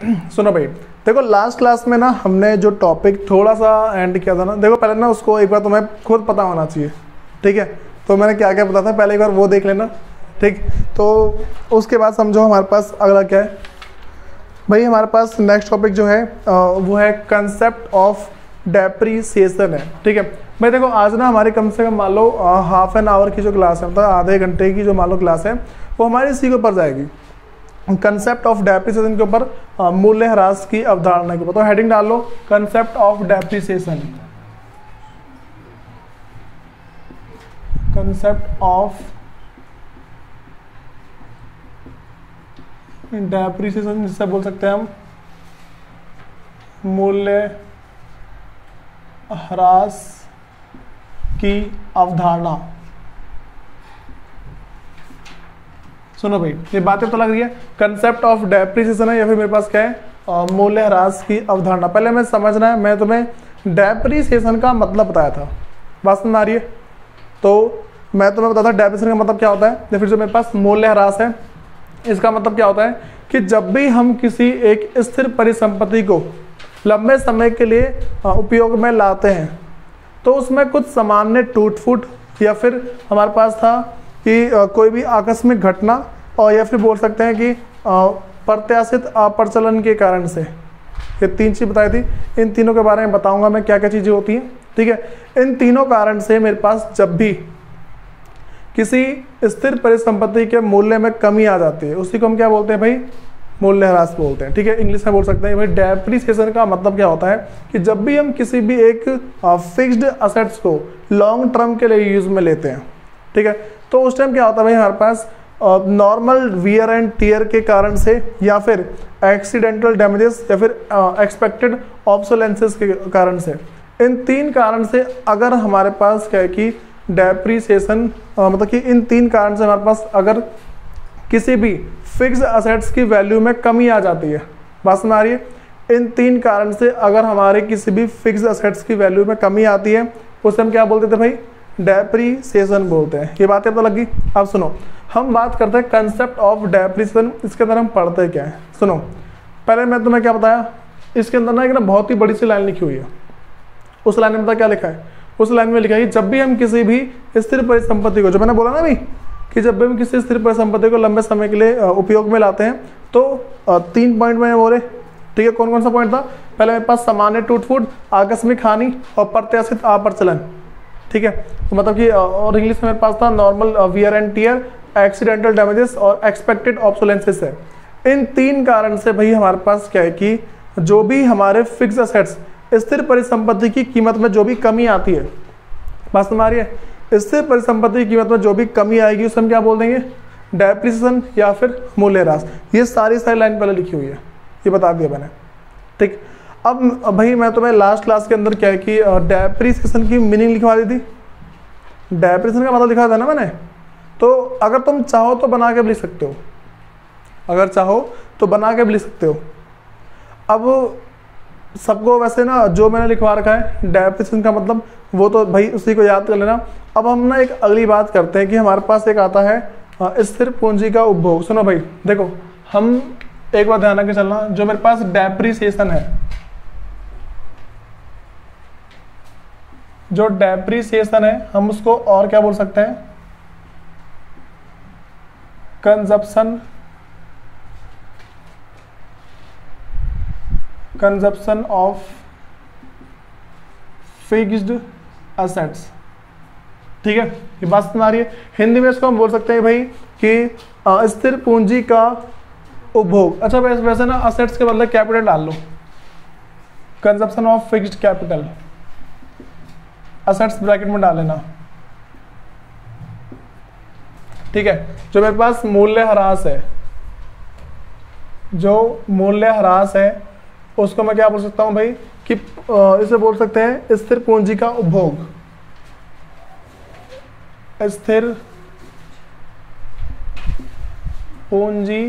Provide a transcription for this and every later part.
सुनो भाई, देखो लास्ट क्लास में ना हमने जो टॉपिक थोड़ा सा एंड किया था ना, देखो पहले ना उसको एक बार तुम्हें खुद पता होना चाहिए, ठीक है। तो मैंने क्या क्या बताया था पहले एक बार वो देख लेना, ठीक। तो उसके बाद समझो हमारे पास अगला क्या है भाई। हमारे पास नेक्स्ट टॉपिक जो है वो है कंसेप्ट ऑफ डेप्रीसिएशन है, ठीक है भाई। देखो आज ना हमारे कम से कम मान लो हाफ एन आवर की जो क्लास है, मतलब आधे घंटे की जो मान लो क्लास है, वो हमारी इसी के ऊपर जाएगी, कंसेप्ट ऑफ डेप्रीसिएशन के ऊपर, मूल्य ह्रास की अवधारणा के ऊपर। तो हेडिंग डाल लो concept of depreciation, concept of depreciation, जिससे बोल सकते हैं हम मूल्य ह्रास की अवधारणा। सुनो भाई, ये बातें तो लग रही है, कंसेप्ट ऑफ डेप्रीसिएशन है या फिर मेरे पास क्या है मूल्य ह्रास की अवधारणा। पहले हमें समझना है, मैं तुम्हें डेप्रीसिएशन का मतलब बताया था, बात समझ आ रही है। तो मैं तुम्हें बताता डेप्रीसिएशन का मतलब क्या होता है, या फिर जो मेरे पास मूल्य ह्रास है इसका मतलब क्या होता है कि जब भी हम किसी एक स्थिर परिसंपत्ति को लंबे समय के लिए उपयोग में लाते हैं तो उसमें कुछ सामान्य टूट फूट या फिर हमारे पास था कि कोई भी आकस्मिक घटना, और या फिर बोल सकते हैं कि प्रत्याशित अप्रचलन के कारण से, ये तीन चीज़ बताई थी। इन तीनों के बारे में बताऊंगा मैं क्या क्या चीज़ें होती हैं, ठीक है। इन तीनों कारण से मेरे पास जब भी किसी स्थिर परिसंपत्ति के मूल्य में कमी आ जाती है, उसी को हम क्या बोलते हैं भाई, मूल्य ह्रास बोलते हैं, ठीक है। इंग्लिश में बोल सकते हैं भाई डेप्रीसिएशन का मतलब क्या होता है कि जब भी हम किसी भी एक फिक्स्ड असेट्स को लॉन्ग टर्म के लिए यूज में लेते हैं, ठीक है, तो उस टाइम क्या होता है भाई हमारे पास नॉर्मल वियर एंड टियर के कारण से, या फिर एक्सीडेंटल डैमेजेस, या फिर एक्सपेक्टेड ऑब्सोलेंसेस के कारण से, इन तीन कारण से अगर हमारे पास क्या है कि डेप्रीसिएशन मतलब कि इन तीन कारण से हमारे पास अगर किसी भी फिक्स असेट्स की वैल्यू में कमी आ जाती है, बात समझ आ रही है। इन तीन कारण से अगर हमारे किसी भी फिक्स असेट्स की वैल्यू में कमी आती है, उसे हम क्या बोलते थे भाई, डेप्रीसिएशन बोलते हैं। ये बातें तो लगी। अब सुनो, हम बात करते हैं कंसेप्ट ऑफ डेप्रीसिएशन, इसके अंदर हम पढ़ते क्या है। सुनो, पहले मैं तुम्हें क्या बताया, इसके अंदर ना एक ना बहुत ही बड़ी सी लाइन लिखी हुई है। उस लाइन में पता क्या लिखा है, उस लाइन में लिखा है कि जब भी हम किसी भी स्थिर परिसंपत्ति को, जो मैंने बोला ना भाई कि जब भी हम किसी स्थिर परिसंपत्ति को लंबे समय के लिए उपयोग में लाते हैं तो 3 पॉइंट मैंने बोले, ठीक है। कौन कौन सा पॉइंट था, पहले मेरे पास सामान्य टूट फूट, आकस्मिक हानि और प्रत्याशित अप्रचलन, ठीक है। तो मतलब कि और इंग्लिश में मेरे पास था normal wear and tear, accidental damages और एक्सपेक्टेड ऑब्सोलेंसेस है। इन तीन कारण से भाई हमारे पास क्या है कि जो भी हमारे फिक्स असेट्स, स्थिर परिसंपत्ति की कीमत में जो भी कमी आती है, बात समझ आ रही है, स्थिर परिसंपत्ति की कीमत में जो भी कमी आएगी उसे हम क्या बोल देंगे, डेप्रीसिएशन या फिर मूल्य ह्रास। ये सारी लाइन पहले लिखी हुई है, ये बता दिया मैंने, ठीक। अब भाई मैं तुम्हें लास्ट क्लास के अंदर क्या है कि डेप्रीसिएशन की मीनिंग लिखवा दी थी, डेप्रीसिएशन का मतलब लिखा था ना मैंने। तो अगर तुम चाहो तो बना के भी लिख सकते हो, अगर चाहो तो बना के भी लिख सकते हो। अब सबको वैसे ना जो मैंने लिखवा रखा है डेप्रीसिएशन का मतलब, वो तो भाई उसी को याद कर लेना। अब हम ना एक अगली बात करते हैं कि हमारे पास एक आता है स्थिर पूंजी का उपभोग। सुनो भाई, देखो हम एक बार ध्यान रख के चलना, जो मेरे पास डेप्रीसिएशन है, जो डेप्रीसिएशन है हम उसको और क्या बोल सकते हैं, कंजप्शन ऑफ फिक्स्ड असेट्स, ठीक है। ये बात समझ आ रही है। हिंदी में इसको हम बोल सकते हैं भाई कि स्थिर पूंजी का उपभोग। अच्छा वैसे ना असेट्स के बदले कैपिटल डाल लो, consumption of fixed capital, assets bracket में डाल लेना, ठीक है। जो मेरे पास मूल्य ह्रास है, जो मूल्य ह्रास है उसको मैं क्या बोल सकता हूं भाई कि इसे बोल सकते हैं स्थिर पूंजी का उपभोग, स्थिर पूंजी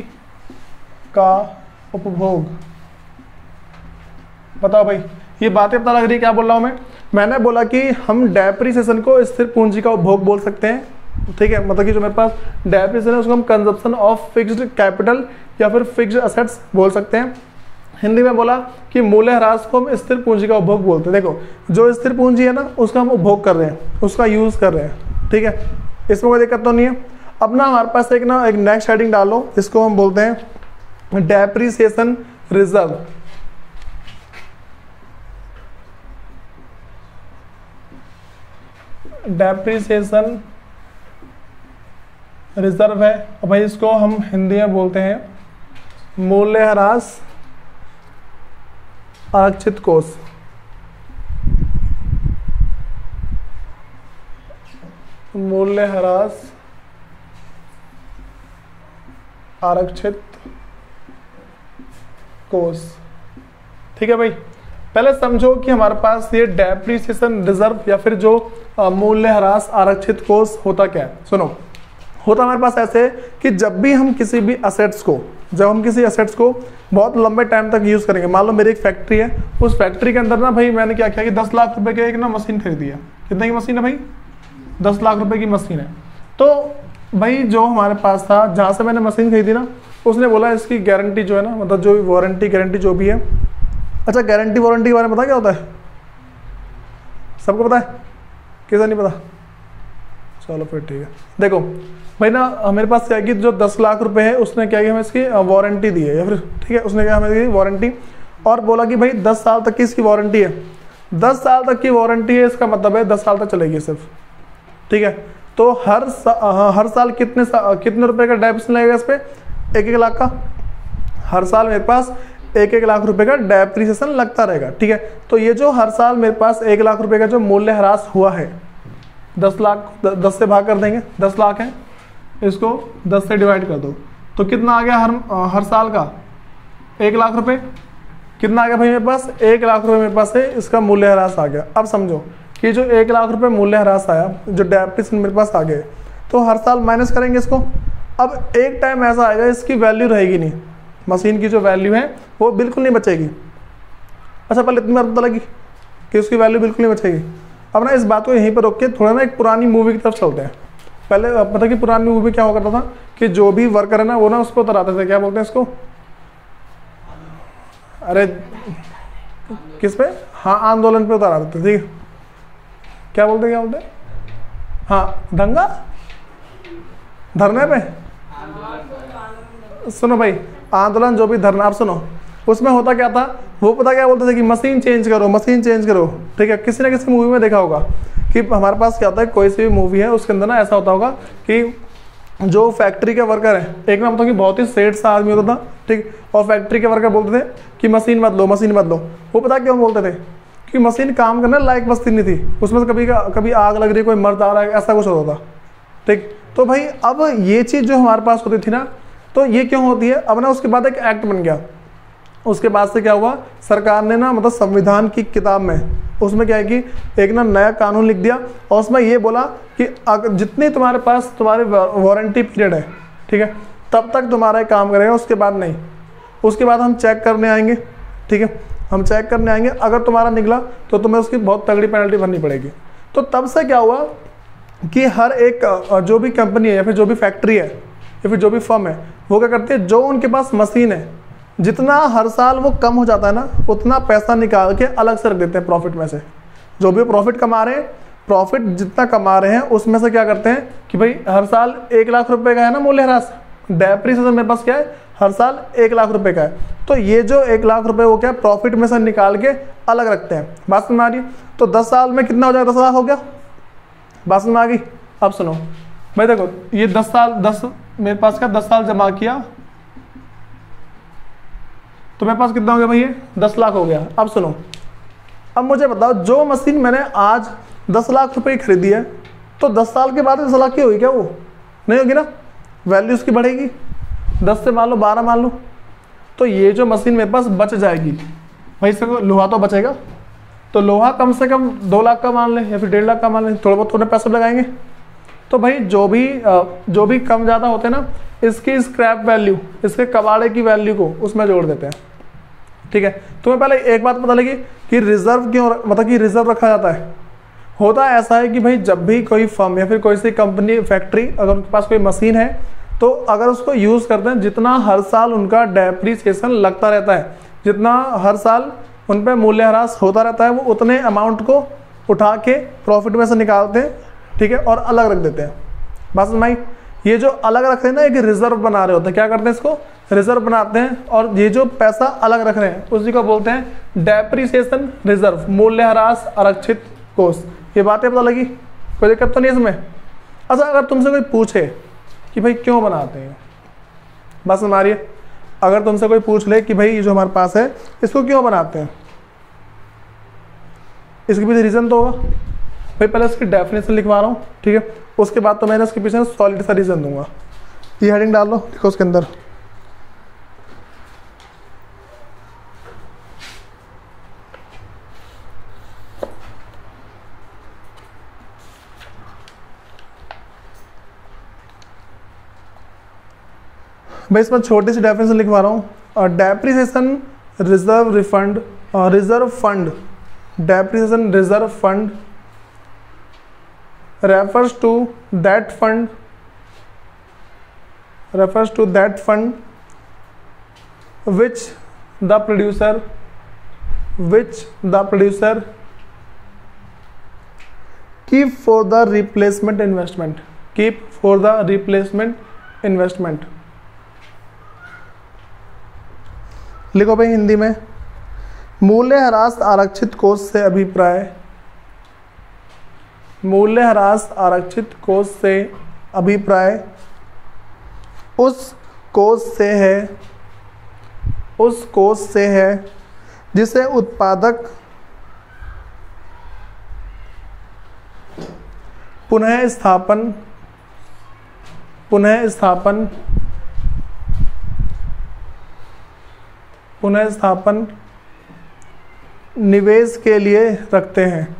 का उपभोग। बताओ भाई, ये बातें पता लग रही है क्या बोल रहा हूं मैंने बोला कि हम डेप्रीसिएशन को स्थिर पूंजी का उपभोग बोल सकते हैं, ठीक है। मतलब कि जो मेरे पास डेप्रीसिएशन है उसको हम कंजप्शन ऑफ फिक्स्ड कैपिटल या फिर फिक्स्ड असेट्स बोल सकते हैं। हिंदी में बोला कि मूल्यह्रास को हम स्थिर पूंजी का उपभोग बोलते हैं। देखो जो स्थिर पूंजी है ना उसका हम उपभोग कर रहे हैं, उसका यूज कर रहे हैं, ठीक है, इसमें कोई दिक्कत तो नहीं है। अब ना हमारे पास एक नेक्स्ट हेडिंग डालो, इसको हम बोलते हैं डेप्रिसिएशन रिजर्व। डेप्रिसिएशन रिजर्व है, और भाई इसको हम हिंदी में बोलते हैं मूल्यह्रास आरक्षित कोष। मूल्यह्रास आरक्षित कोष, ठीक है भाई। पहले समझो कि हमारे पास ये डेप्रिसिएशन रिजर्व या फिर जो मूल्यह्रास आरक्षित कोष होता क्या है। सुनो, होता हमारे पास ऐसे कि जब भी हम किसी भी असेट्स को बहुत लंबे टाइम तक यूज करेंगे, मान लो मेरी एक फैक्ट्री है, उस फैक्ट्री के अंदर ना भाई मैंने क्या किया कि 10 लाख रुपए की एक ना मशीन खरीदी है। कितने की मशीन है भाई? 10 लाख रुपए की मशीन है। तो भाई जो हमारे पास था, जहाँ से मैंने मशीन खरीदी ना, उसने बोला इसकी गारंटी जो है ना, मतलब जो वारंटी गारंटी जो भी है। अच्छा, गारंटी वारंटी के बारे में पता क्या होता है? सबको पता है? किसी नहीं पता? चलो फिर ठीक है। देखो भाई ना, मेरे पास क्या है कि जो 10 लाख रुपए है उसने क्या किया, हमें इसकी वारंटी दी है, या फिर ठीक है उसने क्या हमें दी वारंटी, और बोला कि भाई 10 साल तक की इसकी वारंटी है। 10 साल तक की वारंटी है, इसका मतलब है 10 साल तक चलेगी सिर्फ, ठीक है। तो हर साल कितने रुपए का डेप्रिसिएशन लगेगा इस पे? 1-1 लाख का। हर साल मेरे पास 1-1 लाख रुपए का डेप्रिसिएशन लगता रहेगा, ठीक है। तो ये जो हर साल मेरे पास 1 लाख रुपए का जो मूल्यह्रास हुआ है, 10 लाख 10 से भाग कर देंगे, 10 लाख है, इसको 10 से डिवाइड कर दो, तो कितना आ गया हर साल का? 1 लाख रुपए। कितना आ गया भाई मेरे पास? 1 लाख रुपए मेरे पास है, इसका मूल्यह्रास आ गया। अब समझो कि जो 1 लाख रुपए मूल्यह्रास आया, जो डेप्रिसिएशन मेरे पास आ गए, तो हर साल माइनस करेंगे इसको। अब एक टाइम ऐसा आएगा इसकी वैल्यू रहेगी नहीं, मशीन की जो वैल्यू है वो बिल्कुल नहीं बचेगी। अच्छा, पहले इतनी बात पता लगी कि उसकी वैल्यू बिल्कुल नहीं बचेगी। अब ना इस बात को यहीं पर रोक के थोड़ा ना एक पुरानी मूवी की तरफ चलते हैं। पहले पता कि पुरानी मूवी क्या हुआ करता था कि जो भी वर्कर है ना वो ना उसको उतराते थे, क्या बोलते हैं इसको? अरे किस पे? हाँ, आंदोलन पे उतारा देते, ठीक है। क्या बोलते हैं? हाँ, दंगा, धरने पे। सुनो भाई, आंदोलन जो भी धरना, आप सुनो, उसमें होता क्या था, वो पता क्या बोलते थे कि मशीन चेंज करो, मशीन चेंज करो, ठीक है। किसी ना किसी मूवी में देखा होगा कि हमारे पास क्या होता है, कोई सी भी मूवी है उसके अंदर ना ऐसा होता होगा कि जो फैक्ट्री के वर्कर है, एक ना मतलब कि बहुत ही सेठ सा आदमी होता था, ठीक, और फैक्ट्री के वर्कर बोलते थे कि मशीन मत लो, मशीन मत लो। वो पता क्यों बोलते थे? कि मशीन काम करने लायक मशीन नहीं थी, उसमें से कभी आग लग रही, कोई मर्द आ रहा है, ऐसा कुछ होता था, ठीक। तो भाई अब ये चीज़ जो हमारे पास होती थी ना, तो ये क्यों होती है? अब ना उसके बाद एक एक्ट बन गया, उसके बाद से क्या हुआ, सरकार ने ना मतलब संविधान की किताब में उसमें क्या है कि एक ना नया कानून लिख दिया, और उसमें ये बोला कि अगर जितनी तुम्हारे पास तुम्हारे वारंटी पीरियड है, ठीक है, तब तक तुम्हारा काम करेगा, उसके बाद नहीं। उसके बाद हम चेक करने आएंगे, ठीक है, हम चेक करने आएंगे, अगर तुम्हारा निकला तो तुम्हें उसकी बहुत तगड़ी पेनल्टी भरनी पड़ेगी। तो तब से क्या हुआ कि हर एक जो भी कंपनी है या फिर जो भी फैक्ट्री है या फिर जो भी फर्म है, वो क्या करती है, जो उनके पास मशीन है, जितना हर साल वो कम हो जाता है ना, उतना पैसा निकाल के अलग से रख देते हैं प्रॉफिट में से। जो भी प्रॉफिट कमा रहे हैं, प्रॉफिट जितना कमा रहे हैं उसमें से क्या करते हैं कि भाई हर साल 1 लाख रुपए का है ना मूल्यह्रास, डेप्रिसिएशन मेरे पास क्या है, हर साल 1 लाख रुपए का है। तो ये जो 1 लाख रुपए वो क्या प्रॉफिट में से निकाल के अलग रखते हैं। बात समझ आ रही? तो 10 साल में कितना हो जाएगा? 10 लाख हो गया। बात समझ आ गई? अब सुनो भाई, देखो ये 10 साल, 10 मेरे पास क्या 10 साल जमा किया तो मेरे पास कितना हो गया भाई? ये 10 लाख हो गया। अब सुनो, अब मुझे बताओ, जो मशीन मैंने आज 10 लाख रुपए की खरीदी है, तो 10 साल के बाद 10 लाख की होगी क्या? वो नहीं होगी ना, वैल्यू उसकी बढ़ेगी, 10 से मान लो 12 मान लो। तो ये जो मशीन मेरे पास बच जाएगी भाई, इससे लोहा तो बचेगा, तो लोहा कम से कम 2 लाख का मान लें या फिर 1.5 लाख का मान लें, थोड़ा बहुत थोड़े पैसे लगाएंगे। तो भाई जो भी कम ज़्यादा होते हैं ना, इसकी स्क्रैप वैल्यू, इसके कबाड़े की वैल्यू को उसमें जोड़ देते हैं, ठीक है। तुम्हें पहले एक बात पता लगी कि रिजर्व क्यों, मतलब कि रिजर्व रखा जाता है। होता ऐसा है कि भाई जब भी कोई फर्म या फिर कोई सी कंपनी, फैक्ट्री, अगर उनके पास कोई मशीन है, तो अगर उसको यूज़ करते हैं, जितना हर साल उनका डेप्रिसिएशन लगता रहता है, जितना हर साल उन पे मूल्यह्रास होता रहता है वो उतने अमाउंट को उठा के प्रॉफिट में से निकालते हैं, ठीक है, और अलग रख देते हैं। बात समझ में आई? ये जो अलग रखते हैं ना, एक रिजर्व बना रहे होते हैं। क्या करते हैं? इसको रिजर्व बनाते हैं, और ये जो पैसा अलग रख रहे हैं उसी को बोलते हैं डेप्रिसिएशन रिजर्व, मूल्यह्रास आरक्षित कोष। ये बातें पता लगी? कोई दिक्कत तो नहीं इसमें? अच्छा, अगर तुमसे कोई पूछे कि भाई क्यों बनाते हैं, बात समझ आ रही है? अगर तुमसे कोई पूछ ले कि भाई ये जो हमारे पास है इसको क्यों बनाते हैं, इसके पीछे रीज़न तो होगा। भाई पहले इसकी डेफिनेशन लिखवा रहा हूँ, ठीक है, उसके बाद तो मैंने उसके पीछे सॉलिड सा रीज़न दूंगा। ये हेडिंग डाल लो, लिखो उसके अंदर भाई इसमें छोटी सी डेफिनेशन लिखवा रहा हूँ। Depreciation reserve refund, reserve fund, depreciation reserve fund refers to that fund which the producer keep for the replacement investment, लिखो भाई हिंदी में। मूल्यह्रास आरक्षित कोष से अभिप्राय, मूल्यह्रास आरक्षित कोष से अभिप्राय उस कोष से है जिसे उत्पादक पुनः स्थापन निवेश के लिए रखते हैं,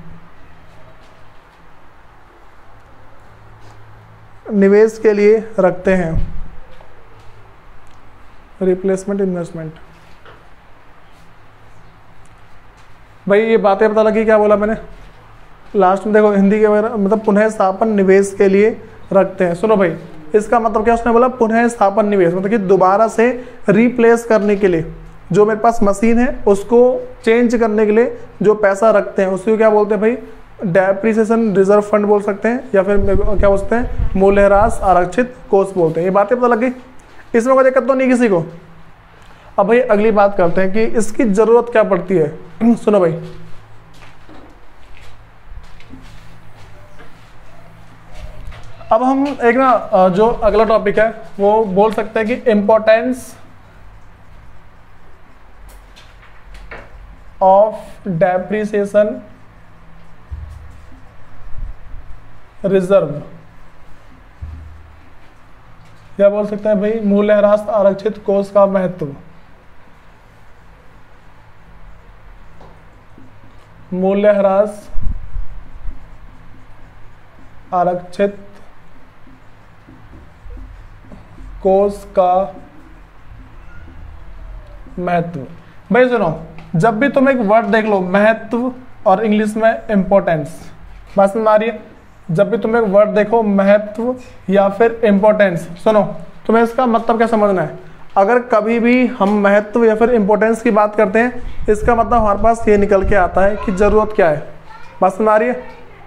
रिप्लेसमेंट इन्वेस्टमेंट। भाई ये बातें पता लगी क्या बोला मैंने? लास्ट में देखो हिंदी के मतलब पुनः स्थापन निवेश के लिए रखते हैं। सुनो भाई, इसका मतलब क्या उसने बोला? पुनः स्थापन निवेश, मतलब कि दोबारा से रिप्लेस करने के लिए जो मेरे पास मशीन है उसको चेंज करने के लिए जो पैसा रखते हैं उसको क्या बोलते हैं भाई? डेप्रिसिएशन रिजर्व फंड बोल सकते हैं, या फिर क्या बोलते हैं? मूल्यह्रास आरक्षित कोष बोलते हैं। ये बातें पता लग गई? इसमें कोई दिक्कत तो नहीं किसी को? अब भाई अगली बात करते हैं कि इसकी जरूरत क्या पड़ती है। सुनो भाई, अब हम एक ना जो अगला टॉपिक है वो बोल सकते हैं कि इम्पोर्टेंस ऑफ डेप्रिसिएशन रिजर्व, या बोल सकते हैं भाई मूल्यह्रास आरक्षित कोष का महत्व। मूल्यह्रास आरक्षित कोष का महत्व। भाई सुनो, जब भी तुम एक वर्ड देख लो, महत्व और इंग्लिश में इंपॉर्टेंस, बात समझ आ रही है? जब भी तुम एक वर्ड देखो, महत्व या फिर इंपॉर्टेंस, सुनो तुम्हें इसका मतलब क्या समझना है। अगर कभी भी हम महत्व या फिर इंपॉर्टेंस की बात करते हैं, इसका मतलब हमारे पास ये निकल के आता है कि ज़रूरत क्या है। बात समझ आ रही है?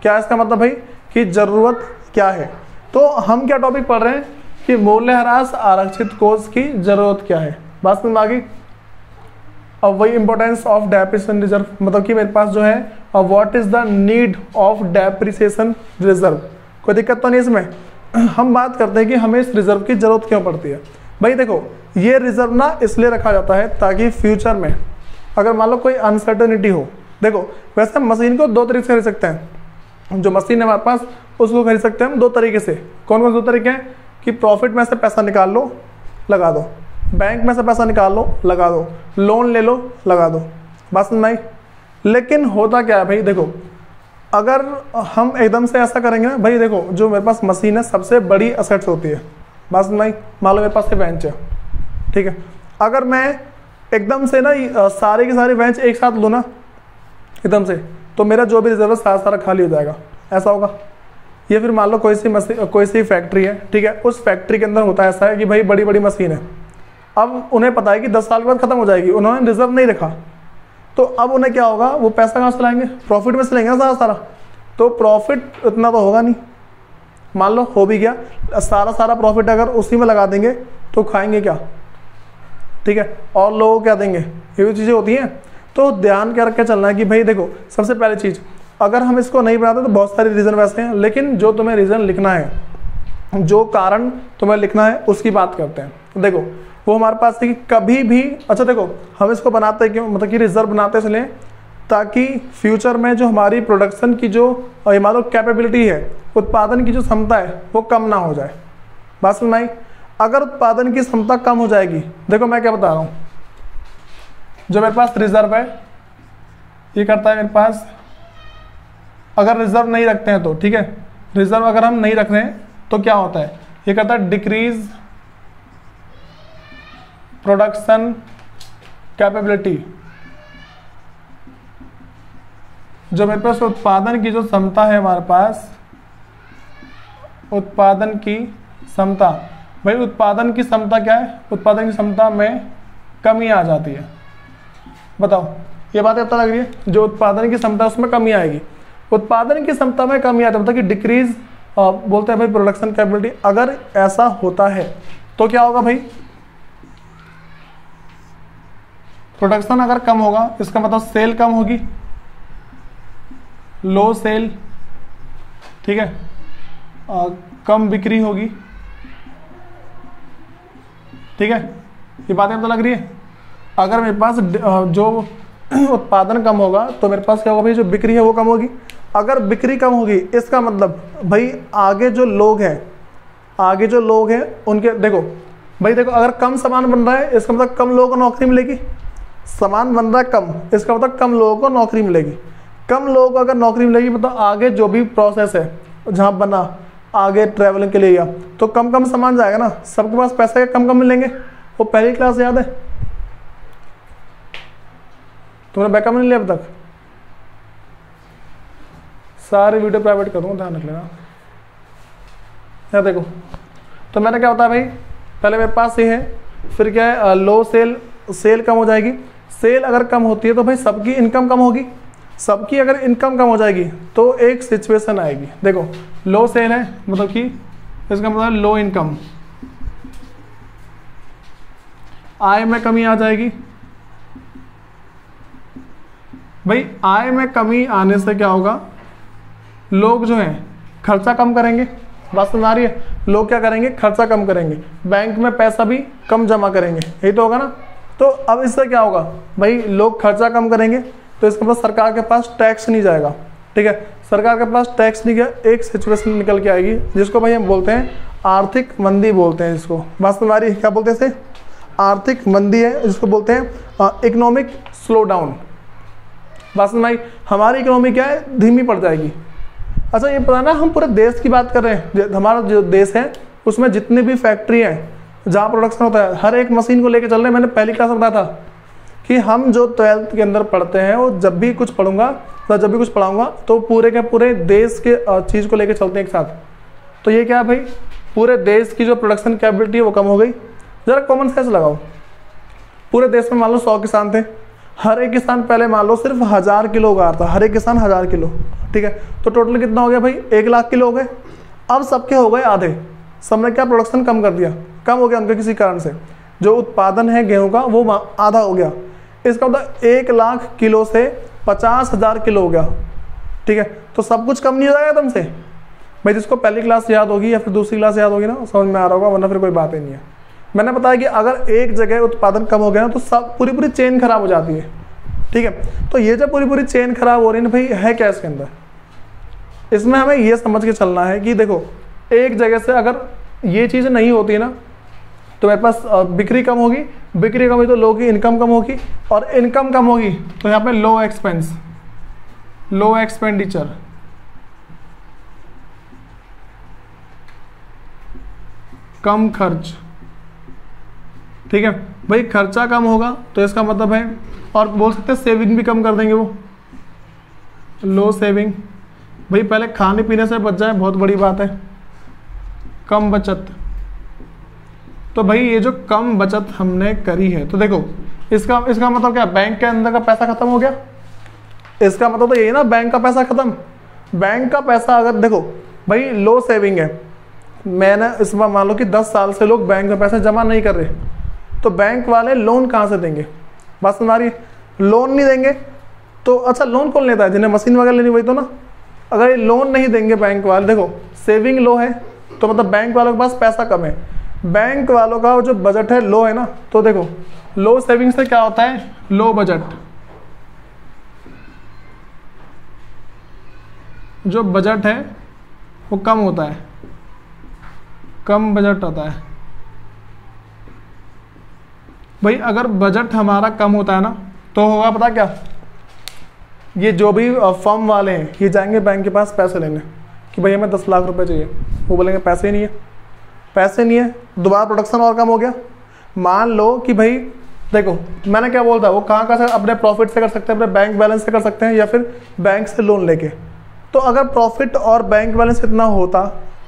क्या इसका मतलब भाई कि ज़रूरत क्या है? तो हम क्या टॉपिक पढ़ रहे हैं कि मूल्यह्रास आरक्षित कोष की ज़रूरत क्या है। बात समझ आ गई? अब वही इंपॉर्टेंस ऑफ डेप्रिसिएशन रिजर्व, मतलब कि मेरे पास जो है what is the need of depreciation reserve. कोई दिक्कत तो नहीं इसमें? हम बात करते हैं कि हमें इस रिजर्व की जरूरत क्यों पड़ती है। भाई देखो, ये रिजर्व ना इसलिए रखा जाता है ताकि फ्यूचर में अगर मान लो कोई अनसर्टेनिटी हो। देखो वैसे मशीन को दो तरीके से खरीद सकते हैं, जो मशीन है हमारे पास उसको खरीद सकते हैं हम दो तरीके से। कौन कौन से दो तरीके हैं? कि प्रॉफिट में से पैसा निकाल लो, लगा दो, बैंक में से पैसा निकाल लो, लगा दो, लोन ले लो, लगा दो। बात समझ में आई? लेकिन होता क्या है भाई, देखो अगर हम एकदम से ऐसा करेंगे ना भाई, देखो जो मेरे पास मशीन है सबसे बड़ी असेट्स होती है। बात समझ में आई? मान लो मेरे पास ये बेंच है, ठीक है, अगर मैं एकदम से ना सारे की सारी बेंच एक साथ लूँ ना एकदम से, तो मेरा जो भी रिजर्व है सारा सारा खाली हो जाएगा, ऐसा होगा। ये फिर मान लो कोई सी फैक्ट्री है, ठीक है, उस फैक्ट्री के अंदर होता है ऐसा है कि भाई बड़ी बड़ी मशीन है। अब उन्हें पता है कि 10 साल के बाद खत्म हो जाएगी, उन्होंने रिजर्व नहीं रखा, तो अब उन्हें क्या होगा, वो पैसा कहाँ से लाएंगे, प्रॉफिट में से लेंगे ना सारा सारा, तो प्रॉफिट इतना तो होगा नहीं। मान लो हो भी गया, सारा प्रॉफिट अगर उसी में लगा देंगे तो खाएंगे क्या, ठीक है, और लोगों को क्या देंगे, ये भी चीज़ें होती हैं। तो ध्यान क्या रख के चलना है कि भाई देखो, सबसे पहली चीज़, अगर हम इसको नहीं बनाते तो बहुत सारे रीज़न वैसे हैं, लेकिन जो तुम्हें रीज़न लिखना है, जो कारण तुम्हें लिखना है, उसकी बात करते हैं। देखो वो हमारे पास है कि कभी भी, अच्छा देखो हम इसको बनाते हैं क्यों, मतलब कि रिजर्व बनाते इसलिए ताकि फ्यूचर में जो हमारी प्रोडक्शन की जो मान कैपेबिलिटी है, उत्पादन की जो क्षमता है वो कम ना हो जाए। बात समझ में आई? अगर उत्पादन की क्षमता कम हो जाएगी, देखो मैं क्या बता रहा हूँ, जो मेरे पास रिजर्व है ये करता है मेरे पास, अगर रिजर्व नहीं रखते हैं तो ठीक है, रिजर्व अगर हम नहीं रख रहे हैं तो क्या होता है, ये करता है डिक्रीज प्रोडक्शन कैपेबिलिटी। जो मेरे पास उत्पादन की जो क्षमता है, हमारे पास उत्पादन की क्षमता, भाई उत्पादन की क्षमता क्या है, उत्पादन की क्षमता में कमी आ जाती है। बताओ ये बात पता लग रही है, जो उत्पादन की क्षमता उसमें कमी आएगी, उत्पादन की क्षमता में कमी आती है, मतलब कि डिक्रीज बोलते हैं भाई प्रोडक्शन कैपेबिलिटी। अगर ऐसा होता है तो क्या होगा भाई, प्रोडक्शन अगर कम होगा इसका मतलब सेल कम होगी, लो सेल, ठीक है, कम बिक्री होगी, ठीक है, ये बातें तो लग रही है। अगर मेरे पास जो उत्पादन कम होगा तो मेरे पास क्या होगा भाई, जो बिक्री है वो कम होगी। अगर बिक्री कम होगी इसका मतलब भाई आगे जो लोग हैं उनके, देखो भाई देखो, अगर कम सामान बन रहा है इसका मतलब कम लोगों को नौकरी मिलेगी, सामान बन रहा है कम, इसका मतलब कम लोगों को नौकरी मिलेगी, कम लोगों को अगर नौकरी मिलेगी मतलब आगे जो भी प्रोसेस है जहाँ बना, आगे ट्रैवलिंग के लिए गया तो कम कम सामान जाएगा ना, सबके पास पैसे कम कम मिलेंगे। वो पहली क्लास याद है, तुमने बैकअप नहीं लिया अब तक, सारे वीडियो प्राइवेट कर दूँगा, ध्यान रख लेना। यार देखो, तो मैंने क्या बताया भाई, पहले मेरे पास ये है, फिर क्या है, लो सेल कम हो जाएगी, सेल अगर कम होती है तो भाई सबकी इनकम कम होगी, सबकी अगर इनकम कम हो जाएगी तो एक सिचुएशन आएगी। देखो लो सेल है मतलब कि इसका मतलब लो इनकम, आय में कमी आ जाएगी। भाई आय में कमी आने से क्या होगा, लोग जो हैं खर्चा कम करेंगे, बात समझ आ रही है, लोग क्या करेंगे, खर्चा कम करेंगे, बैंक में पैसा भी कम जमा करेंगे, यही तो होगा ना। तो अब इससे क्या होगा भाई, लोग खर्चा कम करेंगे तो इसके पास सरकार के पास टैक्स नहीं जाएगा, ठीक है, सरकार के पास टैक्स नहीं गया, एक सिचुएशन निकल के आएगी जिसको भाई हम बोलते हैं आर्थिक मंदी बोलते हैं, जिसको बात समझ आ रही है, क्या बोलते हैं इसे, आर्थिक मंदी है, जिसको बोलते हैं इकोनॉमिक स्लो डाउन। बात समझ आई, हमारी इकोनॉमी क्या है, धीमी पड़ जाएगी। अच्छा ये पता ना, हम पूरे देश की बात कर रहे हैं, हमारा जो देश है उसमें जितनी भी फैक्ट्री हैं जहाँ प्रोडक्शन होता है, हर एक मशीन को लेके चल रहे हैं। मैंने पहली क्लास में बताया था कि हम जो 12th के अंदर पढ़ते हैं, वो जब भी कुछ पढ़ूंगा तो जब भी कुछ पढ़ाऊंगा तो पूरे के पूरे देश के चीज़ को लेके चलते हैं एक साथ। तो ये क्या है भाई, पूरे देश की जो प्रोडक्शन कैपेबिलिटी है वो कम हो गई। ज़रा कॉमन सेंस लगाओ, पूरे देश में मान लो 100 किसान थे, हर एक किसान पहले मान लो सिर्फ 1000 किलो उगा था, हर एक किसान 1000 किलो, ठीक है, तो टोटल कितना हो गया भाई, 1 लाख किलो हो गए। अब सबके हो गए आधे, सबने क्या प्रोडक्शन कम कर दिया, कम हो गया उनके किसी कारण से, जो उत्पादन है गेहूं का वो आधा हो गया। इसका मतलब 1 लाख किलो से 50,000 किलो हो गया, ठीक है, तो सब कुछ कम नहीं हो जाएगा तुमसे भाई। जिसको पहली क्लास याद होगी या फिर दूसरी क्लास याद होगी ना, समझ में आ रहा होगा, वरना फिर कोई बात ही नहीं है। मैंने बताया कि अगर एक जगह उत्पादन कम हो गया ना तो सब पूरी चेन खराब हो जाती है, ठीक है। तो ये जब पूरी चेन खराब हो रही है ना भाई, है क्या इसके अंदर, इसमें हमें ये समझ के चलना है कि देखो एक जगह से अगर ये चीज़ नहीं होती है ना तो मेरे पास बिक्री कम होगी, बिक्री कम हुई तो लोगों की इनकम कम होगी, और इनकम कम होगी तो यहाँ पे लो एक्सपेंस, लो एक्सपेंडिचर, कम खर्च, ठीक है भाई। खर्चा कम होगा तो इसका मतलब है, और बोल सकते हैं सेविंग भी कम कर देंगे वो, लो सेविंग। भाई पहले खाने पीने से बच जाए बहुत बड़ी बात है, कम बचत, तो भाई ये जो कम बचत हमने करी है, तो देखो इसका मतलब क्या, बैंक के अंदर का पैसा खत्म हो गया। इसका मतलब तो यही ना, बैंक का पैसा खत्म। बैंक का पैसा अगर देखो भाई लो सेविंग है, मैंने इसमें मान लो कि 10 साल से लोग बैंक में पैसा जमा नहीं कर रहे, तो बैंक वाले लोन कहाँ से देंगे? बस हमारी लोन नहीं देंगे तो अच्छा लोन कौन लेता है? जिन्हें मशीन वगैरह लेनी वही तो ना। अगर ये लोन नहीं देंगे बैंक वाले, देखो सेविंग लो है तो मतलब बैंक वालों के पास पैसा कम है, बैंक वालों का जो बजट है लो है ना, तो देखो लो सेविंग से क्या होता है, लो बजट। जो बजट है वो कम होता है, कम बजट होता है। भाई अगर बजट हमारा कम होता है ना तो होगा पता क्या, ये जो भी फर्म वाले हैं ये जाएंगे बैंक के पास पैसे लेने कि भाई हमें 10 लाख रुपए चाहिए, वो बोलेंगे पैसे ही नहीं है, पैसे नहीं है, दोबारा प्रोडक्शन और कम हो गया। मान लो कि भाई देखो मैंने क्या बोलता, वो कहाँ से अपने प्रॉफिट से कर सकते हैं, अपने बैंक बैलेंस से कर सकते हैं या फिर बैंक से लोन लेके। तो अगर प्रॉफिट और बैंक बैलेंस इतना होता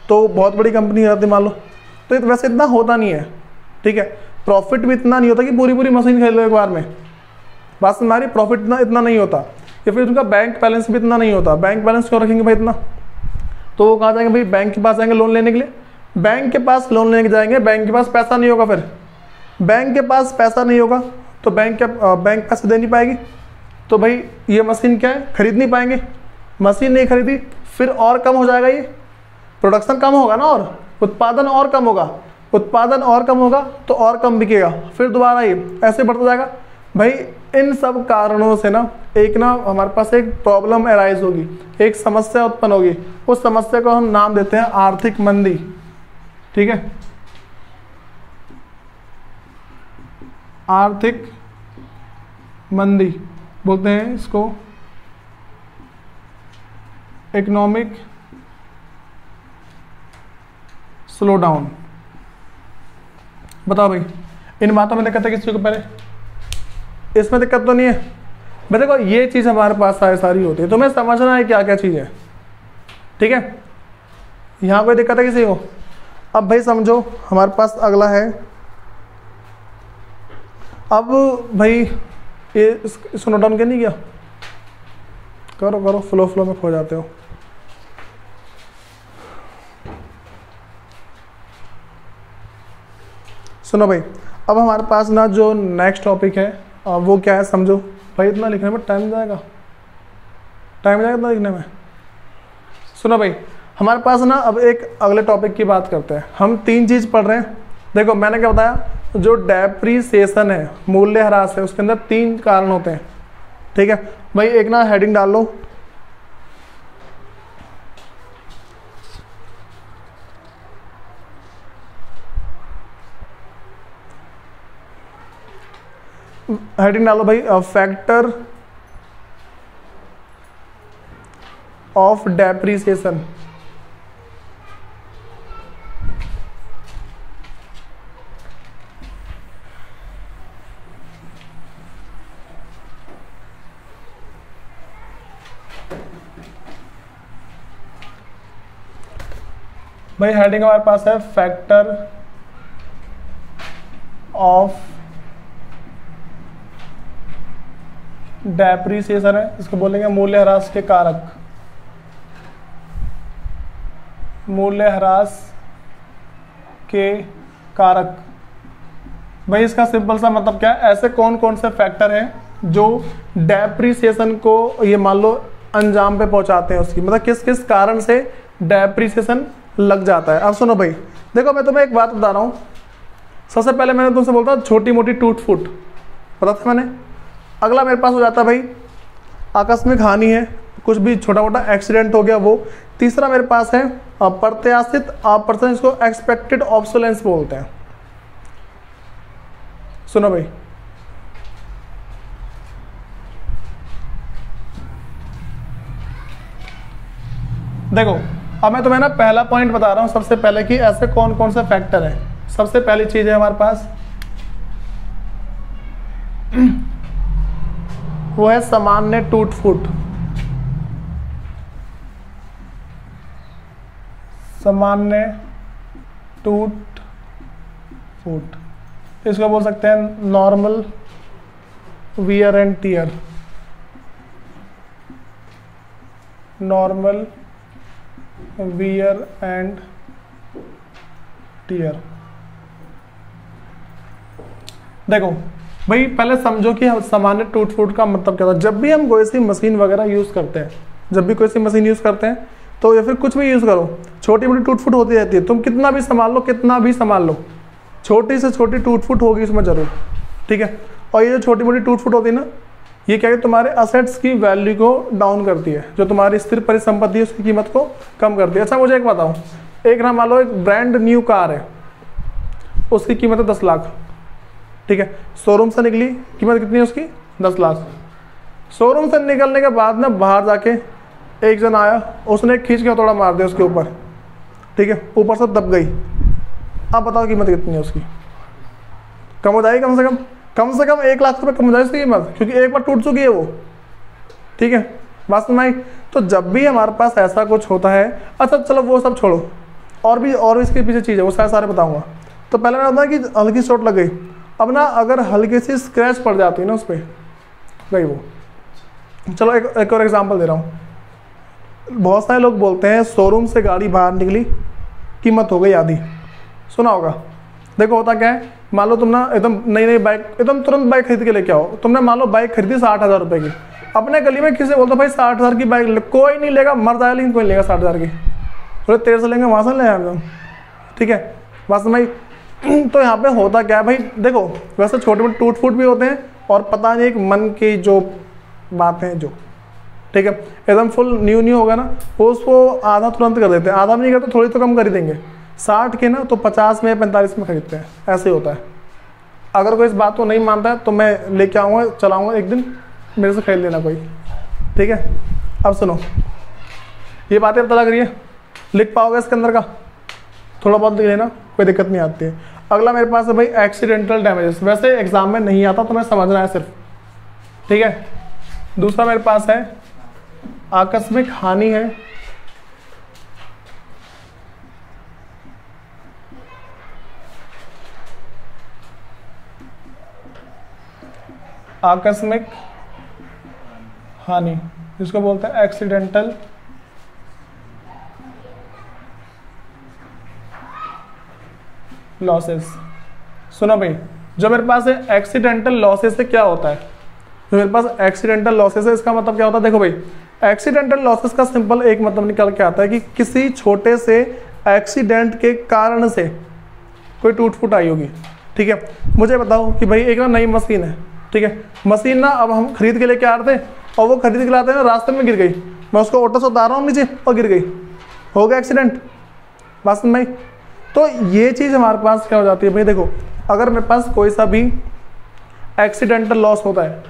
तो बहुत बड़ी कंपनी रहती मान लो, तो वैसे इतना होता नहीं है, ठीक है। प्रॉफिट भी इतना नहीं होता कि पूरी पूरी मशीन खरीद लो एक बार में, बस हमारी प्रॉफिट इतना नहीं होता, या फिर उनका बैंक बैलेंस भी इतना नहीं होता। बैंक बैलेंस क्यों रखेंगे भाई इतना? तो वो कहाँ जाएंगे भाई, बैंक के पास जाएंगे लोन लेने के लिए। बैंक के पास लोन लेने के जाएंगे, बैंक के पास पैसा नहीं होगा, फिर बैंक के पास पैसा नहीं होगा तो बैंक पैसे दे नहीं पाएगी, तो भाई ये मशीन क्या है, खरीद नहीं पाएंगे। मशीन नहीं खरीदी फिर और कम हो जाएगा, ये प्रोडक्शन कम होगा ना, और उत्पादन और कम होगा, उत्पादन और कम होगा तो और कम बिकेगा, फिर दोबारा ये ऐसे बढ़ता जाएगा। भाई इन सब कारणों से ना एक ना हमारे पास एक प्रॉब्लम अराइज होगी, एक समस्या उत्पन्न होगी। उस समस्या को हम नाम देते हैं आर्थिक मंदी, ठीक है। आर्थिक मंदी बोलते हैं इसको, इकोनॉमिक स्लो डाउन। बताओ भाई इन बातों में दिक्कत है किसी को? पहले इसमें दिक्कत तो नहीं है भाई। देखो ये चीज़ हमारे पास सारी होती है, तुम्हें समझना है क्या क्या चीज़ है, ठीक है। यहाँ कोई दिक्कत है किसी को? अब भाई समझो हमारे पास अगला है, अब भाई ये इसको नोट डाउन कर नहीं किया? करो करो, फ्लो में खो जाते हो। सुनो भाई, अब हमारे पास ना जो नेक्स्ट टॉपिक है वो क्या है समझो भाई। इतना लिखने में टाइम जाएगा इतना लिखने में। सुनो भाई हमारे पास ना अब एक अगले टॉपिक की बात करते हैं। हम 3 चीज़ पढ़ रहे हैं। देखो मैंने क्या बताया, जो डेप्रीसिएशन है, मूल्यह्रास है, उसके अंदर 3 कारण होते हैं, ठीक है भाई। एक ना हेडिंग डाल लो, हेडिंग डालो भाई, फैक्टर ऑफ डेप्रीसिएशन। भाई हेडिंग हमारे पास है फैक्टर ऑफ डेप्रीसिएशन है, इसको बोलेंगे मूल्यह्रास के कारक। मूल्यह्रास के कारक भाई इसका सिंपल सा मतलब क्या है, ऐसे कौन कौन से फैक्टर हैं जो डेप्रीसिएशन को ये मान लो अंजाम पे पहुंचाते हैं, उसकी मतलब किस किस कारण से डेप्रीसिएशन लग जाता है। अब सुनो भाई, देखो मैं तुम्हें एक बात बता रहा हूँ। सबसे पहले मैंने तुमसे बोलता छोटी मोटी टूट फूट पता था मैंने। अगला मेरे पास हो जाता भाई आकस्मिक हानि है, कुछ भी छोटा मोटा एक्सीडेंट हो गया वो। तीसरा मेरे पास है अप्रत्याशित अप्रत्याशित, इसको एक्सपेक्टेड ऑब्सोलेंस बोलते हैं। सुनो भाई, देखो अब मैं तुम्हें ना पहला पॉइंट बता रहा हूं सबसे पहले कि ऐसे कौन कौन से फैक्टर हैं। सबसे पहली चीज है हमारे पास वो है सामान्य टूट फूट। सामान्य टूट फूट। इसको बोल सकते हैं normal wear and tear, normal wear and tear. देखो भाई पहले समझो कि सामान्य टूट फूट का मतलब क्या होता है। जब भी हम कोई सी मशीन वगैरह यूज करते हैं, जब भी कोई सी मशीन यूज करते हैं तो या फिर कुछ भी यूज करो, छोटी मोटी टूट फूट होती रहती है। तुम कितना भी संभाल लो, कितना भी संभाल लो, छोटी से छोटी टूट फूट होगी उसमें जरूर, ठीक है। और ये जो छोटी मोटी टूट फूट होती है ना, ये क्या है, तुम्हारे असेट्स की वैल्यू को डाउन करती है, जो तुम्हारी स्थिर परिसंपत्ति है उसकी कीमत को कम करती है। अच्छा मुझे एक बताओ, एक ना मान लो एक ब्रांड न्यू कार है, उसकी कीमत है 10 लाख, ठीक है। शोरूम से निकली, कीमत कितनी है उसकी, 10 लाख। शोरूम से निकलने के बाद ना बाहर जाके एक जन आया, उसने खींच के हथौड़ा मार दिया उसके ऊपर, ठीक है, ऊपर से दब गई। अब बताओ कीमत कितनी है उसकी, कम हो जाएगी कम से कम 1 लाख रुपए कम हो जाएगी उसकी कीमत, क्योंकि एक बार टूट चुकी है वो, ठीक है। बात समझ आई। तो जब भी हमारे पास ऐसा कुछ होता है, अच्छा चलो वो सब छोड़ो, और भी इसके पीछे चीज़ है, वो सारे बताऊंगा। तो पहले मैं होता है कि हल्की चोट लग गई। अब ना अगर हल्की सी स्क्रैच पड़ जाती है ना उस पर गई वो, चलो एक और एग्जांपल दे रहा हूँ। बहुत सारे लोग बोलते हैं शोरूम से गाड़ी बाहर निकली, कीमत हो गई आधी, सुना होगा। देखो होता क्या है, मान लो तुम ना एकदम नई बाइक, एकदम तुरंत बाइक खरीद के लेके आओ। तुमने मान लो बाइक खरीदी 60,000 रुपये की, अपने गली में किसी बोलते भाई 60,000 की बाइक कोई नहीं लेगा, मर जाएगा लेकिन कोई लेगा 60,000 की, थोड़े तेरे से लेंगे वहाँ से ले आए, ठीक है। बात समझ। तो यहाँ पे होता क्या है भाई, देखो वैसे छोटे मोटे टूट फूट भी होते हैं, और पता नहीं एक मन की जो बातें हैं जो, ठीक है, एकदम फुल न्यू होगा ना, वो उसको आधा तुरंत कर देते हैं, आधा भी नहीं करते, थोड़ी तो कम कर ही देंगे। 60 के ना तो 50 में 45 में खरीदते हैं, ऐसे ही होता है। अगर कोई इस बात को नहीं मानता है तो मैं लेके आऊँगा, चलाऊँगा एक दिन, मेरे से खरीद लेना कोई, ठीक है। अब सुनो, ये बातें पता लग रही है, लिख पाओगे इसके अंदर का, थोड़ा बहुत लिख लेना, कोई दिक्कत नहीं आती है। अगला मेरे पास है भाई एक्सीडेंटल डैमेजेस, वैसे एग्जाम में नहीं आता, तुम्हें समझना है सिर्फ, ठीक है। दूसरा मेरे पास है आकस्मिक हानि है, आकस्मिक हानि, जिसको बोलते हैं एक्सीडेंटल लॉसेस। सुनो भाई, जो मेरे पास है एक्सीडेंटल लॉसेस से क्या होता है, जो मेरे पास एक्सीडेंटल लॉसेस है इसका मतलब क्या होता है। देखो भाई, एक्सीडेंटल लॉसेस का सिंपल एक मतलब निकल के आता है कि किसी छोटे से एक्सीडेंट के कारण से कोई टूट फूट आई होगी, ठीक है। मुझे बताओ कि भाई एक ना नई मशीन है, ठीक है, मशीन ना अब हम खरीद के लेके आ रहे थे, और वो खरीद के लाते हैं ना रास्ते में गिर गई, मैं उसको ऑटो से उतार रहा हूँ नीचे और गिर गई, हो गया एक्सीडेंट। बात समझ में। तो ये चीज़ हमारे पास क्या हो जाती है भाई, देखो अगर मेरे पास कोई सा भी एक्सीडेंटल लॉस होता है,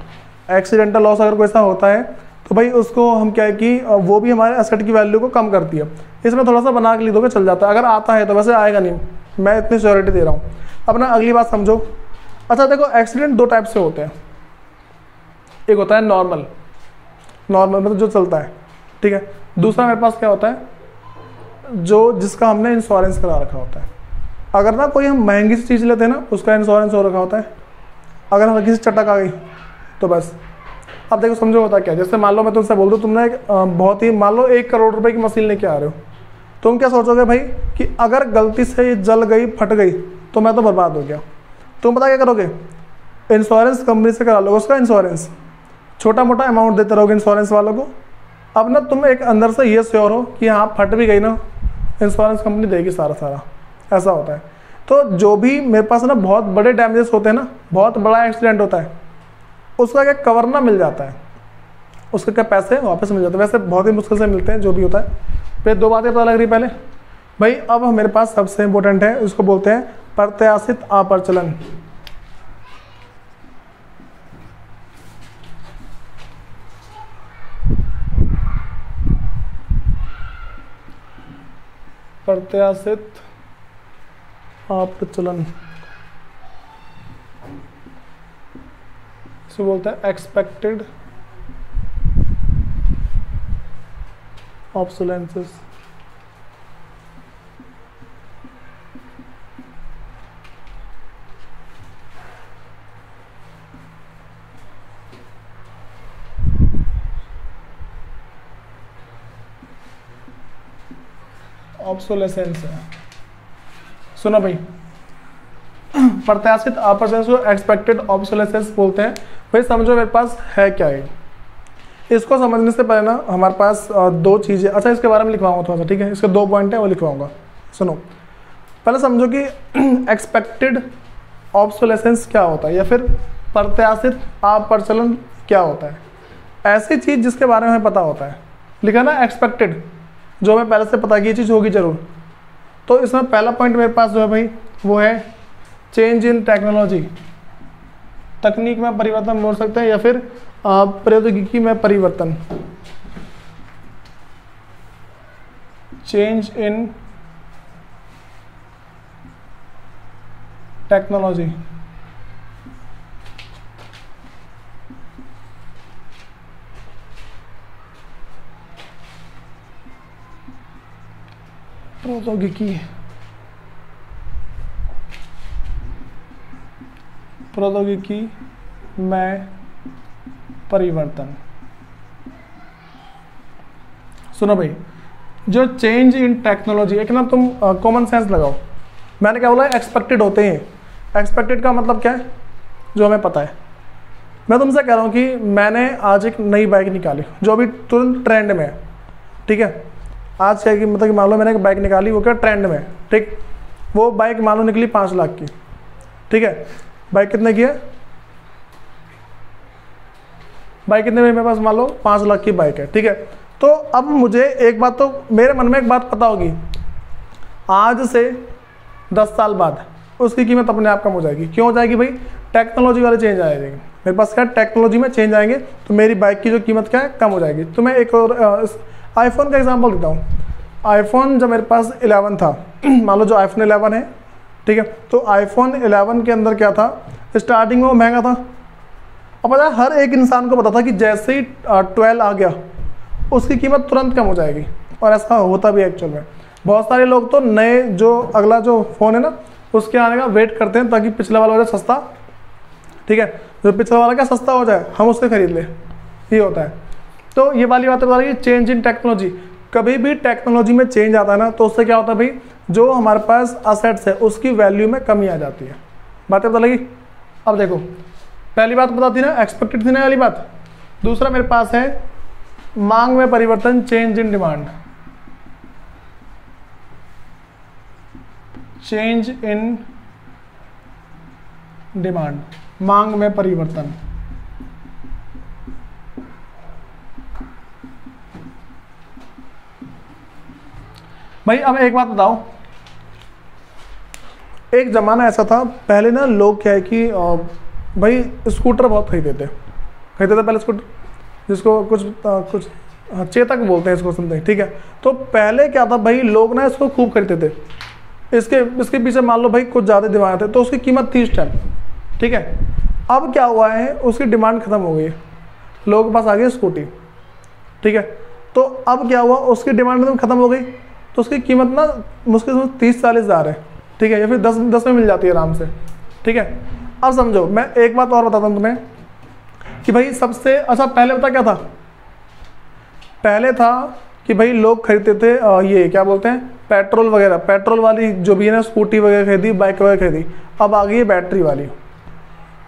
एक्सीडेंटल लॉस अगर कोई सा होता है तो भाई उसको हम क्या है कि वो भी हमारे एसेट की वैल्यू को कम करती है। इसमें थोड़ा सा बना के लिख दोगे चल जाता है, अगर आता है तो, वैसे आएगा नहीं, मैं इतनी श्योरिटी दे रहा हूँ। अब ना अगली बात समझो। अच्छा देखो, एक्सीडेंट दो टाइप से होते हैं, एक होता है नॉर्मल मतलब जो चलता है, ठीक है। दूसरा मेरे पास क्या होता है, जो जिसका हमने इंश्योरेंस करा रखा होता है। अगर ना कोई हम महंगी सी चीज़ लेते हैं ना, उसका इंश्योरेंस हो रखा होता है, अगर हल्की सी चटक आ गई तो बस। अब देखो समझो होता क्या, जैसे मान लो मैं तुमसे बोल दूँ, तुमने एक बहुत ही मान लो 1 करोड़ रुपए की मशीन लेके आ रहे हो, तुम क्या सोचोगे भाई कि अगर गलती से ये जल गई, फट गई तो मैं तो बर्बाद हो गया। तुम पता क्या करोगे, इंश्योरेंस कंपनी से करा लोगे उसका इंश्योरेंस, छोटा मोटा अमाउंट देते रहोगे इंश्योरेंस वालों को। अब ना तुम एक अंदर से ये श्योर हो कि हाँ फट भी गई ना, इंश्योरेंस कंपनी देगी सारा, ऐसा होता है। तो जो भी मेरे पास ना बहुत बड़े डैमेजेस होते हैं ना, बहुत बड़ा एक्सीडेंट होता है, उसका क्या कवर ना मिल जाता है, उसके क्या पैसे वापस मिल जाते हैं, वैसे बहुत ही मुश्किल से मिलते हैं जो भी होता है। फिर 2 बातें पता लग रही पहले भाई। अब मेरे पास सबसे इंपॉर्टेंट है, उसको बोलते हैं प्रत्याशित अप्रचलन। प्रत्याशित अप्रचलन, इसको बोलते हैं एक्सपेक्टेड ऑब्सोलेंसेस। ऑब्सोलेसेंस है। सुनो भाई, प्रत्याशित ऑब्सोलेसेंस को एक्सपेक्टेड ऑब्सोलेसेंस बोलते हैं। भाई समझो मेरे पास है क्या है, इसको समझने से पहले ना हमारे पास दो चीज़ें, अच्छा इसके बारे में लिखवाऊंगा थोड़ा सा, ठीक है, इसके दो पॉइंट है वो लिखवाऊंगा। सुनो, पहले समझो कि एक्सपेक्टेड ऑब्सोलेसेंस क्या होता है या फिर प्रत्याशित अप्रचलन क्या होता है। ऐसी चीज़ जिसके बारे में हमें पता होता है, लिखा ना एक्सपेक्टेड, जो हमें पहले से पता कि ये चीज़ होगी जरूर। तो इसमें पहला पॉइंट मेरे पास जो है भाई वो है चेंज इन टेक्नोलॉजी, तकनीक में परिवर्तन बोल सकते हैं या फिर प्रौद्योगिकी में परिवर्तन, चेंज इन टेक्नोलॉजी। प्रौद्योगिकी में परिवर्तन। सुनो भाई, जो चेंज इन टेक्नोलॉजी, एक ना तुम कॉमन सेंस लगाओ। मैंने क्या बोला, एक्सपेक्टेड होते हैं। एक्सपेक्टेड का मतलब क्या है, जो हमें पता है। मैं तुमसे कह रहा हूँ कि मैंने आज एक नई बाइक निकाली जो अभी तुरंत ट्रेंड में है, ठीक है। आज क्या कि मतलब कि मान लो मैंने एक बाइक निकाली, वो क्या ट्रेंड में, ठीक। वो बाइक मान लो निकली 5 लाख की, ठीक है। बाइक कितने की है, बाइक कितने में, मेरे पास मान लो 5 लाख की बाइक है, ठीक है। तो अब मुझे एक बात, तो मेरे मन में एक बात पता होगी, आज से 10 साल बाद उसकी कीमत अपने आप कम हो जाएगी। क्यों हो जाएगी भाई, टेक्नोलॉजी वाले चेंज आएंगे मेरे पास, क्या टेक्नोलॉजी में चेंज आएंगे तो मेरी बाइक की जो कीमत क्या है, कम हो जाएगी। तो मैं एक और आईफोन का एग्जांपल देता हूँ। आईफोन जब मेरे पास 11 था, मान लो जो आईफोन 11 है, ठीक है, तो आईफोन 11 के अंदर क्या था, स्टार्टिंग में वो महंगा था। अब पता है हर एक इंसान को पता था कि जैसे ही 12 आ गया उसकी कीमत तुरंत कम हो जाएगी, और ऐसा होता भी एक्चुअल में। बहुत सारे लोग तो नए जो अगला जो फ़ोन है ना उसके आने का वेट करते हैं ताकि पिछला वाला हो जाए सस्ता, ठीक है, जो पिछला वाला क्या सस्ता हो जाए हम उससे खरीद ले, ये होता है। तो ये वाली बात बता रही है, चेंज इन टेक्नोलॉजी। कभी भी टेक्नोलॉजी में चेंज आता है ना तो उससे क्या होता है भाई, जो हमारे पास असेट्स है उसकी वैल्यू में कमी आ जाती है। बातें पता लगी। अब देखो, पहली बात पता थी ना, एक्सपेक्टेड थी ना वाली बात। दूसरा मेरे पास है मांग में परिवर्तन, change in demand, change in demand, मांग में परिवर्तन। भाई अब एक बात बताओ, एक ज़माना ऐसा था पहले ना, लोग क्या है कि भाई स्कूटर बहुत खरीदते थे पहले स्कूटर, जिसको कुछ चेतक बोलते हैं इसको, सुनते हैं, ठीक है। तो पहले क्या था भाई, लोग ना इसको खूब खरीदते थे। इसके पीछे मान लो भाई कुछ ज़्यादा डिमांड थे तो उसकी कीमत थी इस टाइम, ठीक है। अब क्या हुआ है, उसकी डिमांड ख़त्म हो गई, लोगों के पास आ गई स्कूटी, ठीक है। तो अब क्या हुआ, उसकी डिमांड ख़त्म हो गई तो उसकी कीमत ना मुश्किल से 30-40 हज़ार है, ठीक है, या फिर 10 में मिल जाती है आराम से, ठीक है। अब समझो, मैं एक बात और बताता हूँ तुम्हें कि भाई सबसे अच्छा, पहले पता क्या था, पहले था कि भाई लोग खरीदते थे ये क्या बोलते हैं, पेट्रोल वगैरह, पेट्रोल वाली जो भी है ना, स्कूटी वगैरह खरीदी, बाइक वगैरह खरीदी। अब आ गई है बैटरी वाली,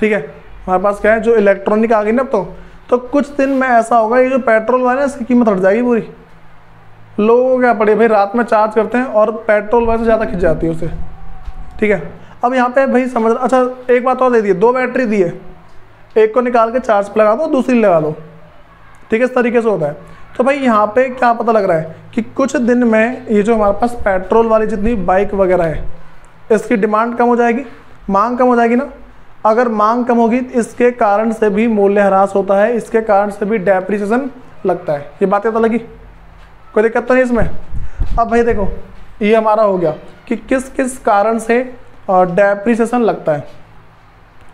ठीक है। हमारे पास क्या है, जो इलेक्ट्रॉनिक आ गई ना, तो कुछ दिन में ऐसा होगा ये जो पेट्रोल वाले है इसकी कीमत हट जाएगी पूरी। लोग क्या पड़े भाई, रात में चार्ज करते हैं और पेट्रोल वाले से ज़्यादा खिंच जाती है उसे, ठीक है। अब यहाँ पे भाई समझ, अच्छा एक बात और दे दी है, 2 बैटरी दी है, एक को निकाल के चार्ज पर लगा दो, दूसरी लगा दो, ठीक है, इस तरीके से होता है। तो भाई यहाँ पे क्या पता लग रहा है कि कुछ दिन में ये जो हमारे पास पेट्रोल वाली जितनी बाइक वगैरह है इसकी डिमांड कम हो जाएगी, मांग कम हो जाएगी ना। अगर मांग कम होगी इसके कारण से भी मूल्यह्रास होता है, इसके कारण से भी डेप्रिसिएशन लगता है। ये बातें पता लगी, कोई दिक्कत तो नहीं इसमें। अब भाई देखो, ये हमारा हो गया कि किस किस कारण से डेप्रिसिएशन लगता है,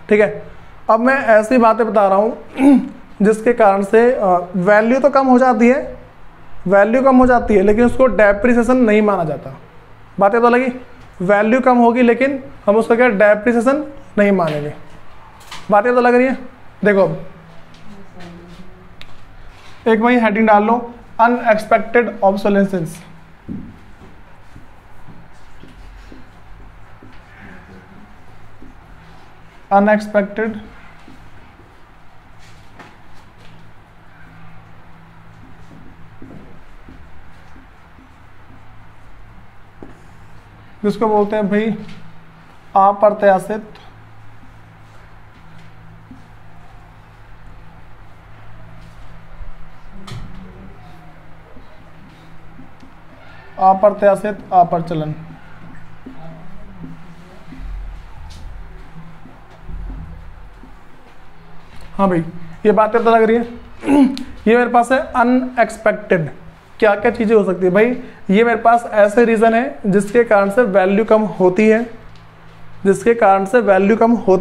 ठीक है। अब मैं ऐसी बातें बता रहा हूँ जिसके कारण से वैल्यू तो कम हो जाती है, वैल्यू कम हो जाती है लेकिन उसको डेप्रिसिएशन नहीं माना जाता। बातें तो लगी, वैल्यू कम होगी लेकिन हम उसका क्या डेप्रिसिएशन नहीं मानेंगे। बातें तो लग रही है। देखो एक भाई हेडिंग डाल लो, अनएक्सपेक्टेड ऑब्सोलेसेंस, अनएक्सपेक्टेड जिसको बोलते हैं भाई अप्रत्याशित अप्रचलन। हाँ भाई, ये बातें तो लग रही है। ये मेरे पास है अनएक्सपेक्टेड। क्या क्या चीजें हो सकती है भाई? ये मेरे पास ऐसे रीजन है जिसके कारण से वैल्यू कम होती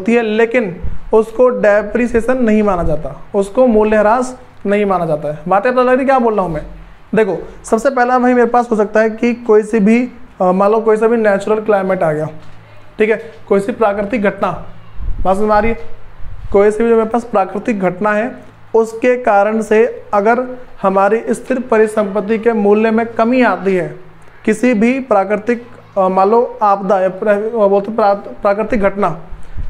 है, लेकिन उसको डेप्रिसिएशन नहीं माना जाता, उसको मूल्यह्रास नहीं माना जाता है। बातें पता लग रही क्या बोल रहा हूँ मैं? देखो, सबसे पहला भाई मेरे पास हो सकता है कि कोई सी भी मान लो कोई सा भी नेचुरल क्लाइमेट आ गया, ठीक है, कोई सी प्राकृतिक घटना, बात समझ आ रही है? कोई सी भी जो मेरे पास प्राकृतिक घटना है उसके कारण से अगर हमारी स्थिर परिसंपत्ति के मूल्य में कमी आती है, किसी भी प्राकृतिक मान लो आपदा या बोलते प्राकृतिक घटना,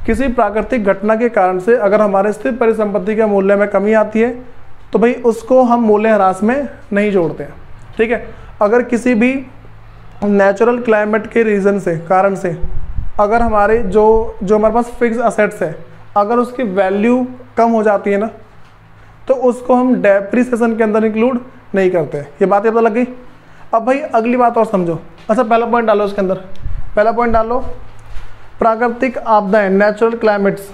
किसी प्राकृतिक घटना के कारण से अगर हमारे स्थिर परिसंपत्ति के मूल्य में कमी आती है तो भाई उसको हम मूल्यह्रास में नहीं जोड़ते हैं, ठीक है। अगर किसी भी नेचुरल क्लाइमेट के रीज़न से कारण से अगर हमारे जो हमारे पास फिक्स असेट्स है अगर उसकी वैल्यू कम हो जाती है ना तो उसको हम डेप्रिसिएशन के अंदर इंक्लूड नहीं करते। ये बात पता लग गई? अब भाई अगली बात और समझो। अच्छा, पहला पॉइंट डालो इसके अंदर, पहला पॉइंट डालो प्राकृतिक आपदाएं, नेचुरल क्लाइमेट्स।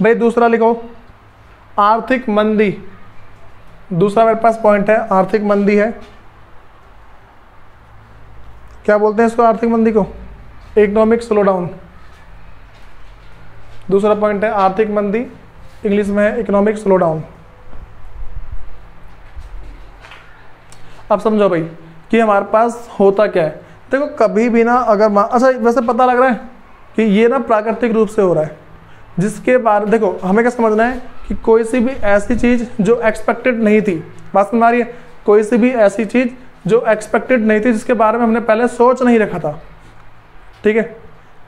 भाई दूसरा लिखो आर्थिक मंदी। दूसरा मेरे पास पॉइंट है आर्थिक मंदी है। क्या बोलते हैं इसको? आर्थिक मंदी को इकोनॉमिक स्लोडाउन। दूसरा पॉइंट है आर्थिक मंदी, इंग्लिश में है इकोनॉमिक स्लोडाउन। अब समझो भाई कि हमारे पास होता क्या है। देखो कभी भी ना अगर अच्छा वैसे पता लग रहा है कि ये ना प्राकृतिक रूप से हो रहा है, जिसके बारे देखो हमें क्या समझना है कि कोई सी भी ऐसी चीज़ जो एक्सपेक्टेड नहीं थी, बात समझ आ रही है? कोई सी भी ऐसी चीज़ जो एक्सपेक्टेड नहीं थी, जिसके बारे में हमने पहले सोच नहीं रखा था, ठीक है,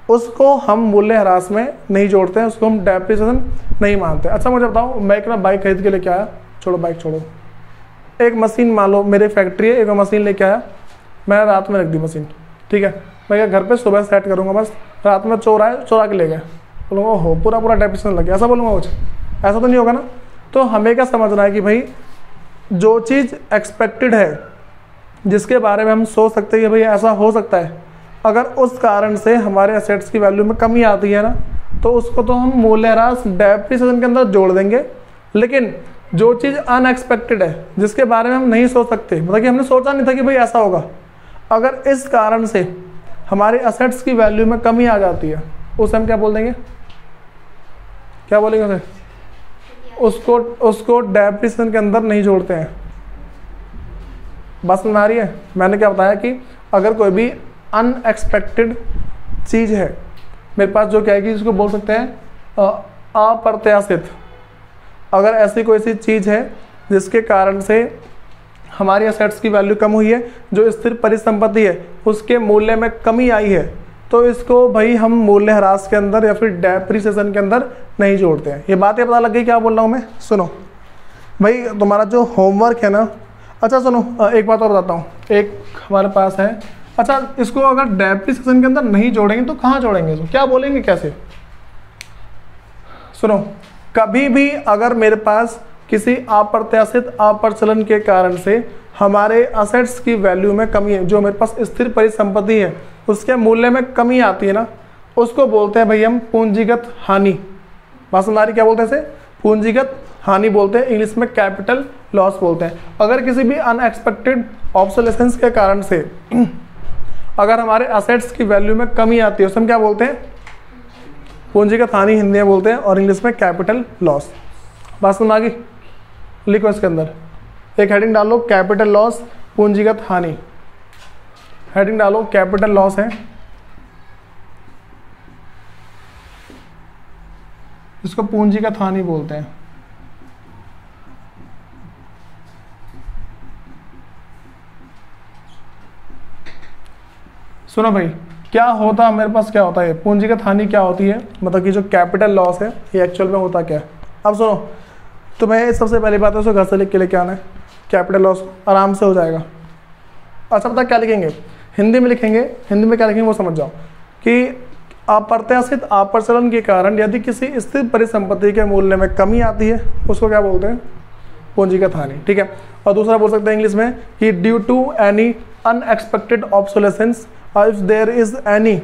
उसको हम मूल्यह्रास में नहीं जोड़ते हैं, उसको हम डेप्रिसिएशन नहीं मानते। अच्छा मुझे बताओ, मैं एक ना बाइक खरीद के लेके आया, छोड़ो बाइक छोड़ो, एक मशीन मान लो मेरी फैक्ट्री है, एक मशीन लेके आया, मैंने रात में रख दी मशीन, ठीक है, मैं घर पे सुबह सेट करूँगा, बस रात में चोर आए चोरा के ले गए, बोलूँगा हो पूरा डेप्रिसिएशन लग गया, ऐसा बोलूँगा कुछ? ऐसा तो नहीं होगा ना। तो हमें क्या समझना है कि भाई जो चीज़ एक्सपेक्टेड है, जिसके बारे में हम सोच सकते हैं कि भाई ऐसा हो सकता है, अगर उस कारण से हमारे एसेट्स की वैल्यू में कमी आती है ना तो उसको तो हम मूल्यह्रास डेप्रिसिएशन के अंदर जोड़ देंगे। लेकिन जो चीज़ अनएक्सपेक्टेड है, जिसके बारे में हम नहीं सोच सकते, मतलब कि हमने सोचा नहीं था कि भाई ऐसा होगा, अगर इस कारण से हमारे एसेट्स की वैल्यू में कमी आ जाती है, उसे हम क्या बोल देंगे? क्या बोलेंगे उसे? उसको डेप्रिसिएशन के अंदर नहीं जोड़ते हैं। बस में आ रही है? मैंने क्या बताया कि अगर कोई भी अनएक्सपेक्टेड चीज़ है मेरे पास, जो क्या है कि इसको बोल सकते हैं अप्रत्याशित, अगर ऐसी कोई सी चीज़ है जिसके कारण से हमारी एसेट्स की वैल्यू कम हुई है, जो स्थिर परिसंपत्ति है उसके मूल्य में कमी आई है, तो इसको भाई हम मूल्यह्रास के अंदर या फिर डेप्रिसिएशन के अंदर नहीं जोड़ते हैं। ये बातें पता लग गई क्या बोल रहा हूँ मैं? सुनो भाई, तुम्हारा जो होमवर्क है ना, अच्छा सुनो एक बात और बताता हूँ, एक हमारे पास है, अच्छा इसको अगर डेप्रिसिएशन के अंदर नहीं जोड़ेंगे तो कहाँ जोड़ेंगे? इसको क्या बोलेंगे, कैसे? सुनो, कभी भी अगर मेरे पास किसी अप्रत्याशित अप्रचलन के कारण से हमारे असेट्स की वैल्यू में कमी है, जो मेरे पास स्थिर परिसंपत्ति है उसके मूल्य में कमी आती है ना, उसको बोलते हैं भाई हम पूंजीगत हानि। बात समझ आ रही? क्या बोलते हैं इसे? पूंजीगत हानि बोलते हैं, इंग्लिश में कैपिटल लॉस बोलते हैं। अगर किसी भी अनएक्सपेक्टेड ऑब्सोलेसेंस के कारण से अगर हमारे असेट्स की वैल्यू में कमी आती है, उसे हम क्या बोलते हैं? पूंजीगत हानि हिंदी में बोलते हैं, और इंग्लिश में कैपिटल लॉस। बात समझ आ गई? लिखो इसके अंदर एक हेडिंग डालो, कैपिटल लॉस, पूंजीगत हानि। हेडिंग डालो कैपिटल लॉस है, इसको पूंजीगत हानि बोलते हैं। सुनो भाई, क्या होता मेरे पास, क्या होता है पूंजीगत हानि क्या होती है, मतलब कि जो कैपिटल लॉस है ये एक्चुअल में होता क्या है। अब सुनो, तुम्हें सबसे पहली बात है उसको घर से लिख के लेके आना है, कैपिटल लॉस आराम से हो जाएगा। अच्छा पता क्या लिखेंगे, हिंदी में लिखेंगे, हिंदी में क्या लिखेंगे वो समझ जाओ कि अप्रत्याशित अप्रचलन के कारण यदि किसी स्थिर परिसंपत्ति के मूल्य में कमी आती है उसको क्या बोलते हैं, पूंजीगत हानि, ठीक है। और दूसरा बोल सकते हैं इंग्लिश में कि due to any unexpected obsolescence if there is any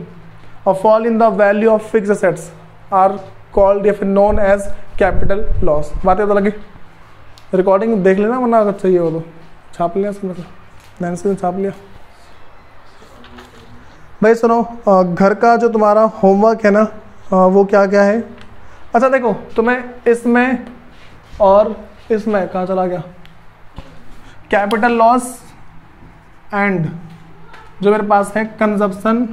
fall in the value of fixed assets are called या फिर नोन एज कैपिटल लॉस। बातें तो लगी, रिकॉर्डिंग देख लेना वरना अगर चाहिए हो तो छाप लिया, इसमें नैन्सी ने छाप लिया। भाई सुनो, घर का जो तुम्हारा होमवर्क है ना वो क्या क्या है। अच्छा देखो, तुम्हें इसमें और इसमें कहाँ चला गया, कैपिटल लॉस एंड जो मेरे पास है कंजप्शन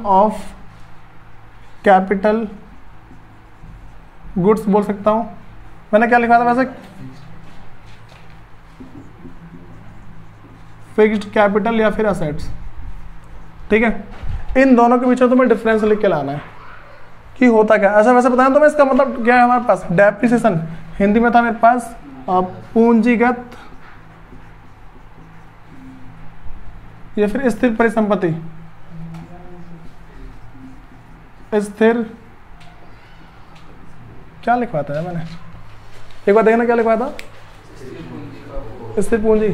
ऑफ कैपिटल गुड्स बोल सकता हूं। मैंने क्या लिखा था वैसे, फिक्स्ड कैपिटल या फिर असेट्स, ठीक है। इन दोनों के बीच में तुम्हें डिफरेंस लिख के लाना है कि होता क्या। ऐसा वैसे बताया तुम्हें, इसका मतलब क्या है हमारे पास, डेप्रिसिएशन हिंदी में था मेरे पास पूंजीगत या फिर स्थिर परिसंपत्ति, स्थिर क्या लिखवाता है मैंने, एक बार देखना क्या लिखवाया था, स्थिर पूंजी,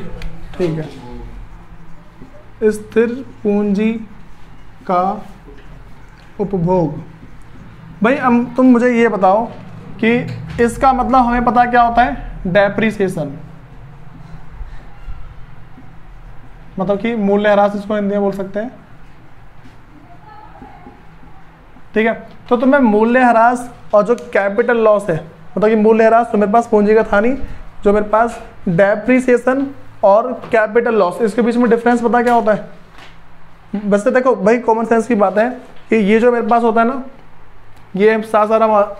ठीक है, स्थिर पूंजी का उपभोग। भाई तुम मुझे ये बताओ कि इसका मतलब हमें पता क्या होता है, डेप्रिसिएशन, मतलब कि मूल्यह्रास इसको हिंदी में बोल सकते हैं, ठीक है। तो तुम्हें मूल्यह्रास और जो कैपिटल लॉस है, मतलब कि मूल्यह्रास तो मेरे पास पूंजीगत हानि, जो मेरे पास डेप्रिसिएशन और कैपिटल लॉस, इसके बीच में डिफरेंस पता क्या होता है। वैसे देखो भाई कॉमन सेंस की बात है कि ये जो मेरे पास होता है ना, ये सारा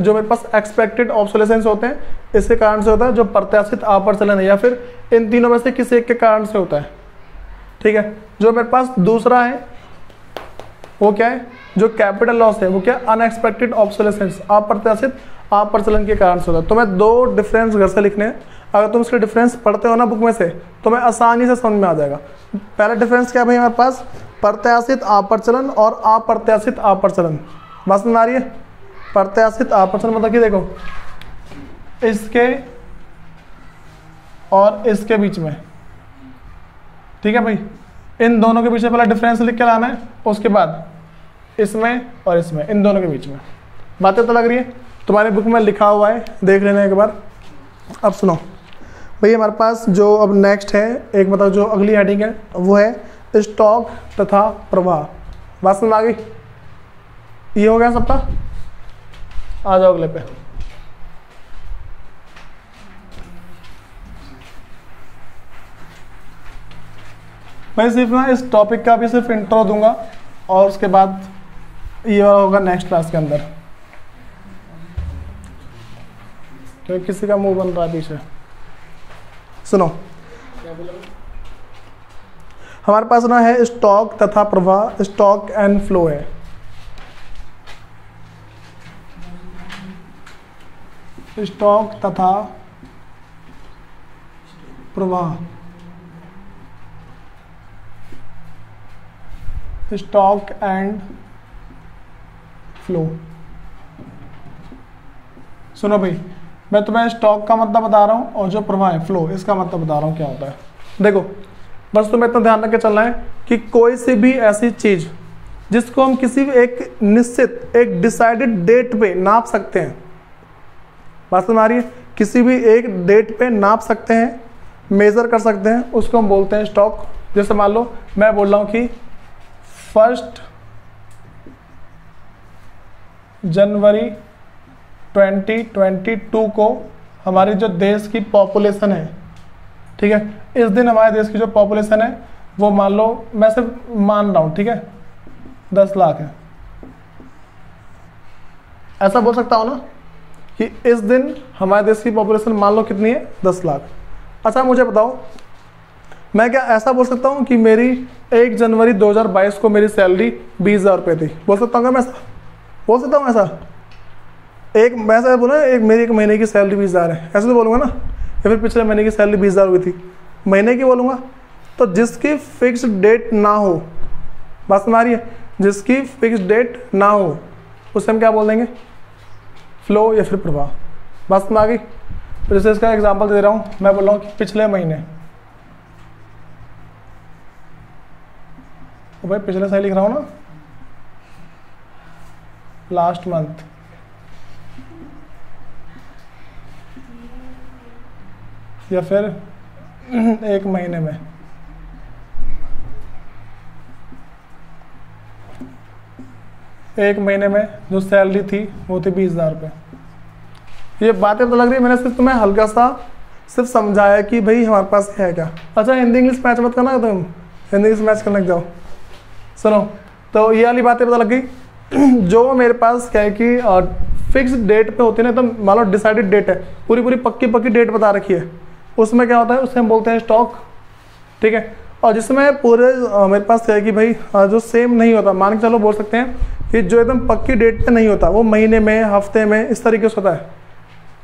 जो मेरे पास एक्सपेक्टेड ऑब्सोलेसेंस होते हैं इसके कारण से होता है, जो प्रत्याशित अप्रचलन है या फिर इन तीनों में से किसी एक के कारण से होता है, ठीक है। जो मेरे पास दूसरा है वो क्या है, जो कैपिटल लॉस है वो क्या, अनएक्सपेक्टेड ऑब्सोलेसेंस, अप्रत्याशित अप्रचलन के कारण से होता है। तुम्हें दो डिफरेंस घर से लिखने हैं, अगर तुम इसके डिफरेंस पढ़ते हो ना बुक में से तो मैं आसानी से समझ में आ जाएगा। पहला डिफरेंस क्या है भाई हमारे पास, प्रत्याशित अप्रचलन और अप्रत्याशित अप्रचलन। बात समझ आ रही है, प्रत्याशित अप्रचलन मतलब कि देखो इसके और इसके बीच में, ठीक है भाई, इन दोनों के बीच में पहला डिफरेंस लिख के लाना है, उसके बाद इसमें और इसमें, इन दोनों के बीच में। बातें तो लग रही है, तुम्हारे बुक में लिखा हुआ है, देख लेना एक बार। अब सुनो भाई, हमारे पास जो अब नेक्स्ट है एक, मतलब जो अगली हेडिंग है वो है स्टॉक तथा प्रवाह। बात समझ आ गई, ये हो गया सबका, आ जाओ अगले पे। मैं सिर्फ ना इस टॉपिक का भी सिर्फ इंट्रो दूंगा और उसके बाद ये होगा नेक्स्ट क्लास के अंदर, क्योंकि किसी का मुंह बन रहा है पीछे। सुनो, हमारे पास ना है स्टॉक तथा प्रवाह, स्टॉक एंड फ्लो है। स्टॉक तथा प्रवाह, स्टॉक एंड फ्लो। सुनो भाई, मैं तुम्हें स्टॉक का मतलब बता रहा हूँ और जो प्रवाह है फ्लो, इसका मतलब बता रहा हूँ क्या होता है। देखो बस तुम्हें इतना ध्यान रख के चलना है कि कोई सी भी ऐसी चीज जिसको हम किसी भी एक निश्चित एक डिसाइडेड डेट पे नाप सकते हैं, बात समझ आ रही है, किसी भी एक डेट पे नाप सकते हैं, मेजर कर सकते हैं, उसको हम बोलते हैं स्टॉक। जैसे मान लो मैं बोल रहा हूँ कि 1 जनवरी 2022 को हमारी जो देश की पॉपुलेशन है, ठीक है, इस दिन हमारे देश की जो पॉपुलेशन है वो मान लो, मैं सिर्फ मान रहा हूँ, ठीक है, 10 लाख है। ऐसा बोल सकता हूँ ना कि इस दिन हमारे देश की पॉपुलेशन मान लो कितनी है, 10 लाख। अच्छा मुझे बताओ मैं क्या ऐसा बोल सकता हूँ कि मेरी 1 जनवरी 2022 को मेरी सैलरी 20,000 रुपये थी, बोल सकता हूँ क्या मैं ऐसा? बोल सकता हूँ ऐसा? मैं ऐसा बोला मेरी 1 महीने की सैलरी 20,000 है, ऐसे तो बोलूँगा ना? या फिर पिछले महीने की सैलरी 20,000 हुई थी, महीने की बोलूँगा? तो जिसकी फिक्स डेट ना हो, बात समझ आ रही है? जिसकी फिक्स डेट ना हो उसे हम क्या बोल देंगे? फ्लो या फिर प्रवाह। बात समझ आ गई? तो जैसे इसका एग्जांपल दे रहा हूँ, मैं बोल रहा हूँ कि पिछले महीने, तो भाई पिछले साल लिख रहा हूँ ना, लास्ट मंथ, या फिर 1 महीने में, एक महीने में जो सैलरी थी वो थी 20,000 रुपये। ये बातें तो लग रही है, मैंने सिर्फ तुम्हें हल्का सा सिर्फ समझाया कि भाई हमारे पास है क्या। अच्छा हिंदी इंग्लिश मैच मत करना, तुम हिंदी इंग्लिश मैच करने लग जाओ। सुनो, तो ये वाली बातें पता लग गई। जो मेरे पास क्या है कि फिक्स डेट पे होती है ना, तो मान लो डिसाइडेड डेट है, पूरी पूरी पक्की डेट बता रखी है, उसमें क्या होता है, उसे हम बोलते हैं स्टॉक, ठीक है। और जिसमें पूरे मेरे पास क्या है कि भाई जो सेम नहीं होता, मान के चलो बोल सकते हैं कि जो एकदम पक्की डेट पे नहीं होता, वो महीने में, हफ्ते में, इस तरीके से होता है,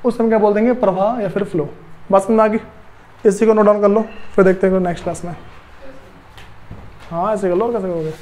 उसे हम क्या बोल देंगे? प्रवाह या फिर फ्लो। बस समझ आ गई? इसी को नोट डाउन कर लो, फिर देखते हैं नेक्स्ट क्लास में। हाँ ऐसे कर लो, कैसे करोगे?